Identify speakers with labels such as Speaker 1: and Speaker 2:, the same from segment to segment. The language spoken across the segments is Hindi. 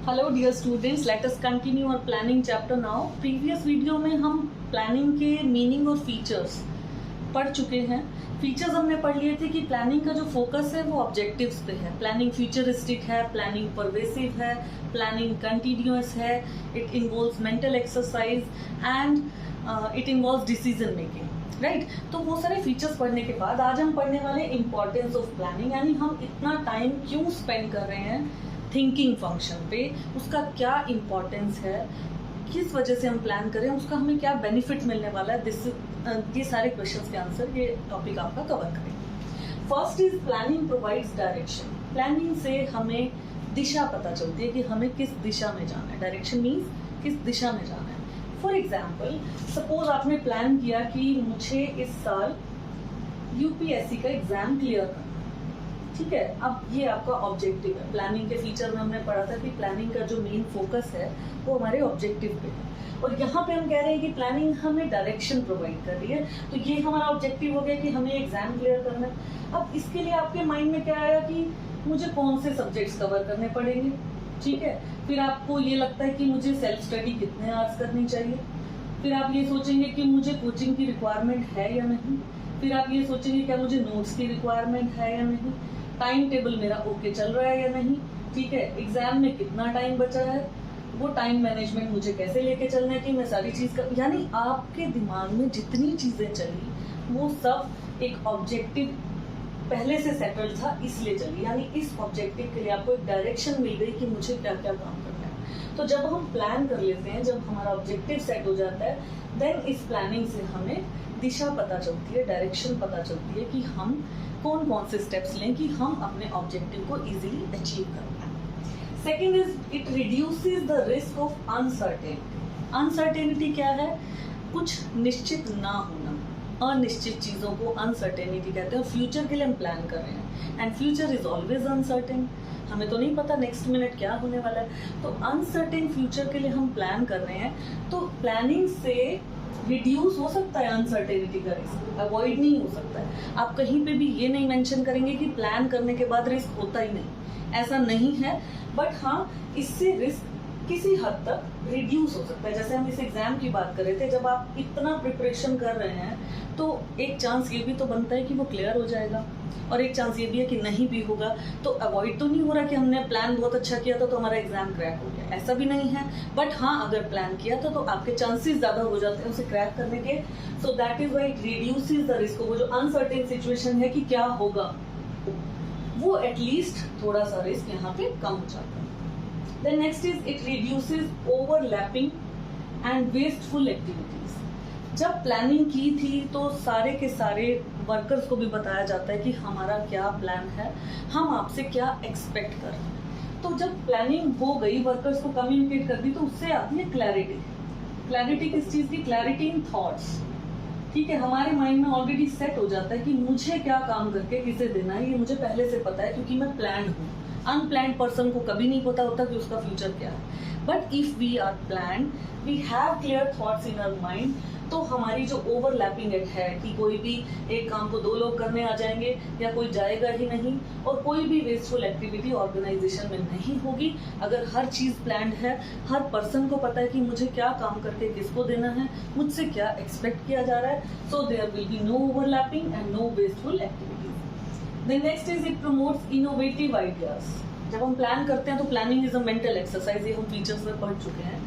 Speaker 1: Hello dear students, let us continue our planning chapter now. Previous video में हम प्लानिंग के मीनिंग और फीचर्स पढ़ चुके हैं। फीचर्स हमने पढ़ लिए थे कि प्लानिंग का जो फोकस है वो ऑब्जेक्टिव्स पे है। प्लानिंग फ्यूचरिस्टिक है, प्लानिंग परवेसिव है, प्लानिंग कंटिन्यूअस है, it involves mental exercise and it involves decision making, right. तो वो सारे फीचर्स पढ़ने के बाद आज हम पढ़ने वाले इंपॉर्टेंस ऑफ प्लानिंग, यानी हम इतना टाइम क्यों स्पेंड कर रहे हैं थिंकिंग फंक्शन पे, उसका क्या इम्पोर्टेंस है, किस वजह से हम प्लान करें, उसका हमें क्या बेनिफिट मिलने वाला है। ये सारे क्वेश्चंस के आंसर ये टॉपिक आपका कवर करें। First is planning provides direction. Planning से हमें दिशा पता चलती है कि हमें किस दिशा में जाना है। डायरेक्शन मीन्स किस दिशा में जाना है। फॉर एग्जाम्पल, सपोज आपने प्लान किया कि मुझे इस साल यूपीएससी का एग्जाम क्लियर करना, ठीक है। अब ये आपका ऑब्जेक्टिव है। प्लानिंग के फीचर में हमने पढ़ा था कि प्लानिंग का जो मेन फोकस है वो हमारे ऑब्जेक्टिव पे है, और यहाँ पे हम कह रहे हैं कि प्लानिंग हमें डायरेक्शन प्रोवाइड कर रही है। तो ये हमारा ऑब्जेक्टिव हो गया कि हमें एग्जाम क्लियर करना है। अब इसके लिए आपके माइंड में क्या आया कि मुझे कौन से सब्जेक्ट्स कवर करने पड़ेंगे, ठीक है। फिर आपको ये लगता है कि मुझे सेल्फ स्टडी कितने आवर्स करनी चाहिए। फिर आप ये सोचेंगे कि मुझे कोचिंग की रिक्वायरमेंट है या नहीं। फिर आप ये सोचेंगे क्या मुझे नोट्स की रिक्वायरमेंट है या नहीं, टाइम टेबल मेरा ओके चल रहा है या नहीं, ठीक है। एग्जाम में कितना टाइम बचा है, वो टाइम मैनेजमेंट मुझे कैसे लेके चलना है कि मैं सारी चीज का, यानी आपके दिमाग में जितनी चीजें चली वो सब एक ऑब्जेक्टिव पहले से सेटल्ड था, इसलिए चली। यानी इस ऑब्जेक्टिव के लिए आपको एक डायरेक्शन मिल गई कि मुझे क्या क्या काम करना है। तो जब हम प्लान कर लेते हैं, जब हमारा ऑब्जेक्टिव सेट हो जाता है, देन इस प्लानिंग से हमें दिशा पता चलती है, डायरेक्शन पता चलती है कि हम कौन कौन से स्टेप्स लें कि हम अपने ऑब्जेक्टिव को इजीली अचीव कर पाए। Second is it reduces the risk of uncertainty. Uncertainty क्या है? कुछ निश्चित ना होना, अनिश्चित चीजों को अनसर्टेनिटी कहते हैं। फ्यूचर के लिए हम प्लान कर रहे हैं and future is always uncertain. हमें तो नहीं पता नेक्स्ट मिनट क्या होने वाला है। तो अनसर्टेन फ्यूचर के लिए हम प्लान कर रहे हैं। तो प्लानिंग से रिड्यूस हो सकता है अनसर्टेनिटी का रिस्क, अवॉइड नहीं हो सकता है। आप कहीं पे भी ये नहीं मेंशन करेंगे कि प्लान करने के बाद रिस्क होता ही नहीं, ऐसा नहीं है। बट हाँ, इससे रिस्क किसी हद तक रिड्यूस हो सकता है। जैसे हम इस एग्जाम की बात कर रहे थे, जब आप इतना प्रिपरेशन कर रहे हैं तो एक चांस ये भी तो बनता है कि वो क्लियर हो जाएगा, और एक चांस ये भी है कि नहीं भी होगा। तो अवॉइड तो नहीं हो रहा कि हमने प्लान बहुत अच्छा किया था तो हमारा एग्जाम क्रैक हो गया, ऐसा भी नहीं है। बट हाँ, अगर प्लान किया था तो आपके चांसेस ज्यादा हो जाते हैं उसे क्रैक करने के। So that is why it reduces the risk. वो जो अनसर्टेन सिचुएशन है कि क्या होगा, वो एटलीस्ट थोड़ा सा रिस्क यहाँ पे कम हो जाता है। Then next is it reduces overlapping and wasteful activities. जब प्लानिंग की थी तो सारे के सारे वर्कर्स को भी बताया जाता है कि हमारा क्या प्लान है, हम आपसे क्या एक्सपेक्ट कर रहे हैं। तो जब प्लानिंग हो गई, वर्कर्स को कम्युनिकेट कर दी, तो उससे आती है क्लैरिटी। क्लैरिटी किस चीज की? क्लैरिटी इन थॉट्स, ठीक है। हमारे माइंड में ऑलरेडी सेट हो जाता है कि मुझे क्या काम करके किसे देना है, ये मुझे पहले से पता है क्योंकि मैं प्लान्ड हूँ। अनप्लान्ड पर्सन को कभी नहीं पता होता कि उसका फ्यूचर क्या है। But if we are planned, we have clear thoughts in our mind, तो हमारी जो ओवरलैपिंग है कि कोई भी एक काम को 2 लोग करने आ जाएंगे या कोई जाएगा ही नहीं, और कोई भी वेस्टफुल एक्टिविटी ऑर्गेनाइजेशन में नहीं होगी। अगर हर चीज प्लान्ड है, हर पर्सन को पता है कि मुझे क्या काम करके किसको देना है, मुझसे क्या एक्सपेक्ट किया जा रहा है, so there will be no overlapping and no wasteful activities. The next is it promotes innovative ideas. जब हम प्लान करते हैं तो planning is a mental exercise, ये हम फीचर्स में पढ़ चुके हैं।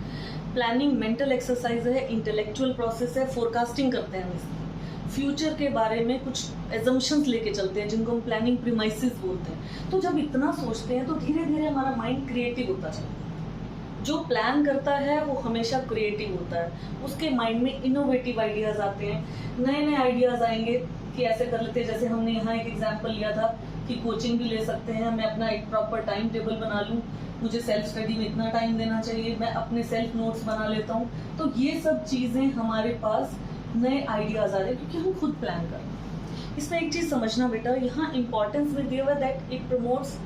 Speaker 1: प्लानिंग मेंटल एक्सरसाइज है, इंटेलेक्चुअल प्रोसेस है, फोरकास्टिंग करते हैं हम इसमें। फ्यूचर के बारे में कुछ एजम्पशंस लेके चलते हैं जिनको हम प्लानिंग प्रीमाइसेस बोलते हैं। तो जब इतना सोचते हैं तो धीरे धीरे हमारा माइंड क्रिएटिव होता चलता है। जो प्लान करता है वो हमेशा क्रिएटिव होता है, उसके माइंड में इनोवेटिव आइडियाज आते हैं, नए नए आइडियाज आएंगे कि ऐसे कर लेते हैं। जैसे हमने यहाँ एक एग्जाम्पल लिया था कि कोचिंग भी ले सकते हैं, मैं अपना एक प्रॉपर टाइम टेबल बना लूँ, मुझे सेल्फ स्टडी में इतना टाइम देना चाहिए, मैं अपने सेल्फ नोट्स बना लेता हूँ। तो ये सब चीजें हमारे पास नए आइडियाज आ रहे हैं क्योंकि हम खुद प्लान कर रहे हैं। इसमें एक चीज समझना बेटा, यहाँ इंपॉर्टेंस में दिया हुआ that it promotes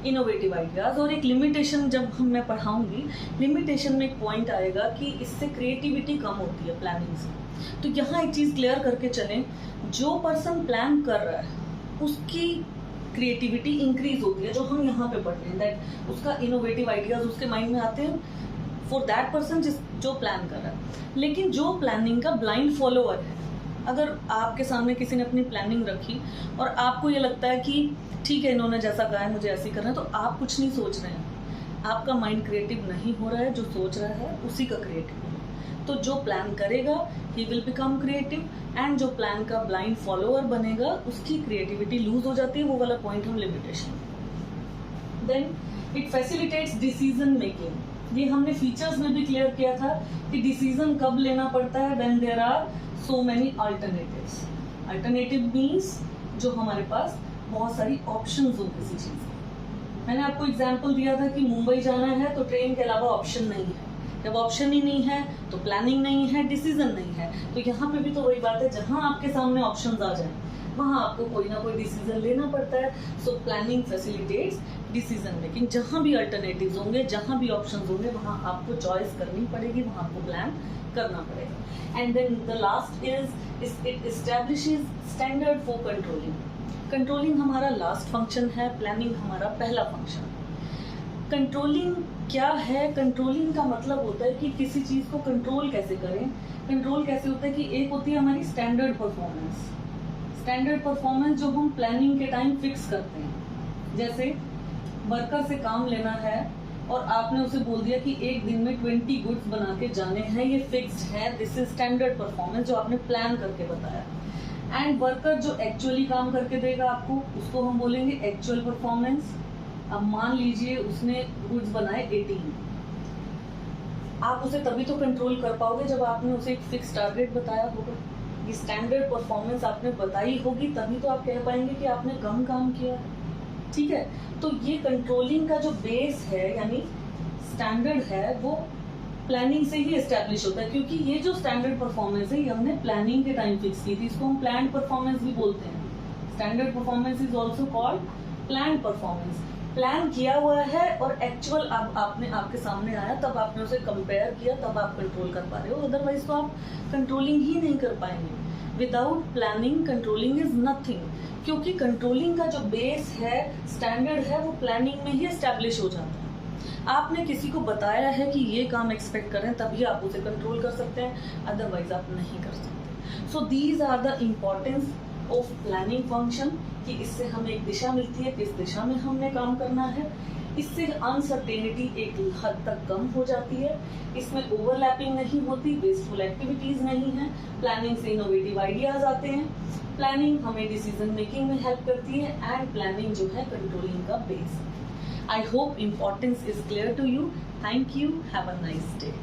Speaker 1: innovative ideas. और एक लिमिटेशन जब मैं पढ़ाऊंगी, लिमिटेशन में एक पॉइंट आएगा कि इससे क्रिएटिविटी कम होती है प्लानिंग से। तो यहाँ एक चीज क्लियर करके चलें, जो पर्सन प्लान कर रहा है उसकी क्रिएटिविटी इंक्रीज होती है, जो हम यहाँ पे पढ़ रहे हैं, दैट उसका इनोवेटिव आइडियाज उसके माइंड में आते हैं फॉर दैट पर्सन जो प्लान कर रहा है। लेकिन जो प्लानिंग का ब्लाइंड फॉलोअर है, अगर आपके सामने किसी ने अपनी प्लानिंग रखी और आपको ये लगता है कि ठीक है इन्होंने जैसा कहा है मुझे ऐसे ही करना है, तो आप कुछ नहीं सोच रहे हैं, आपका माइंड क्रिएटिव नहीं हो रहा है, जो सोच रहा है उसी का क्रिएटिव है। तो जो प्लान करेगा he will become creative, and जो प्लान का ब्लाइंड फॉलोअर बनेगा उसकी क्रिएटिविटी लूज हो जाती है। वो वाला पॉइंट हम limitation. Then it facilitates decision making. ये हमने फीचर्स में भी क्लियर किया था कि डिसीजन कब लेना पड़ता है, when there are so many alternatives. Alternative means जो हमारे पास बहुत सारी ऑप्शंस हो किसी चीज की। मैंने आपको एग्जांपल दिया था कि मुंबई जाना है तो ट्रेन के अलावा ऑप्शन नहीं है। जब ऑप्शन ही नहीं है तो प्लानिंग नहीं है, डिसीजन नहीं है। तो यहाँ पे भी तो वही बात है, जहाँ आपके सामने ऑप्शंस आ जाए वहाँ आपको कोई ना कोई डिसीजन लेना पड़ता है। So planning facilitates decision making. जहाँ भी अल्टरनेटिव्स होंगे, जहाँ भी ऑप्शंस होंगे, वहाँ आपको चॉइस करनी पड़ेगी, वहाँ आपको प्लान करना पड़ेगा। And then the last is it establishes standard for controlling. Controlling हमारा लास्ट फंक्शन है, प्लानिंग हमारा पहला फंक्शन। कंट्रोलिंग क्या है? कंट्रोलिंग का मतलब होता है कि किसी चीज को कंट्रोल कैसे करें। कंट्रोल कैसे होता है कि एक होती है हमारी स्टैंडर्ड परफॉर्मेंस। स्टैंडर्ड परफॉर्मेंस जो हम प्लानिंग के टाइम फिक्स करते हैं। जैसे वर्कर से काम लेना है और आपने उसे बोल दिया कि एक दिन में 20 गुड्स बना के जाने हैं, ये फिक्स्ड है, दिस इज स्टैंडर्ड परफॉर्मेंस जो आपने प्लान करके बताया। एंड वर्कर जो एक्चुअली काम करके देगा आपको, उसको हम बोलेंगे एक्चुअल परफॉर्मेंस। अब मान लीजिए उसने गुड्स बनाए 18, आप उसे तभी तो कंट्रोल कर पाओगे जब आपने उसे एक फिक्स टारगेट बताया होगा। ये स्टैंडर्ड परफॉर्मेंस आपने बताई होगी, तभी तो आप कह पाएंगे कि आपने कम काम किया। ठीक है, तो ये कंट्रोलिंग का जो बेस है यानी स्टैंडर्ड है, वो प्लानिंग से ही एस्टेब्लिश होता है। क्योंकि ये जो स्टैंडर्ड परफॉर्मेंस है ये हमने प्लानिंग के टाइम फिक्स की थी, इसको हम प्लान परफॉर्मेंस भी बोलते हैं। Standard performance is also called plan performance. Plan किया हुआ है और एक्चुअल आपने आपके सामने आया, तब आपने उसे कंपेयर किया, तब आप कंट्रोल कर पा रहे हो। अदरवाइज तो आप कंट्रोलिंग ही नहीं कर पाएंगे। Without planning controlling is nothing, क्योंकि कंट्रोलिंग का जो बेस है, स्टैंडर्ड है, वो प्लानिंग में ही एस्टैब्लिश हो जाता है। आपने किसी को बताया है कि ये काम एक्सपेक्ट करें, तभी आप उसे कंट्रोल कर सकते हैं, अदरवाइज आप नहीं कर सकते। So these are the importance of planning function, कि इससे हमें एक दिशा मिलती है, किस दिशा में हमने काम करना है। इससे अनसर्टेनिटी एक हद तक कम हो जाती है, इसमें ओवरलैपिंग नहीं होती, वेस्टफुल एक्टिविटीज नहीं है, प्लानिंग से इनोवेटिव आइडियाज आते हैं, प्लानिंग हमें डिसीजन मेकिंग में हेल्प करती है, एंड प्लानिंग जो है कंट्रोलिंग का बेस है। I hope importance is clear to you. Thank you, have a nice day.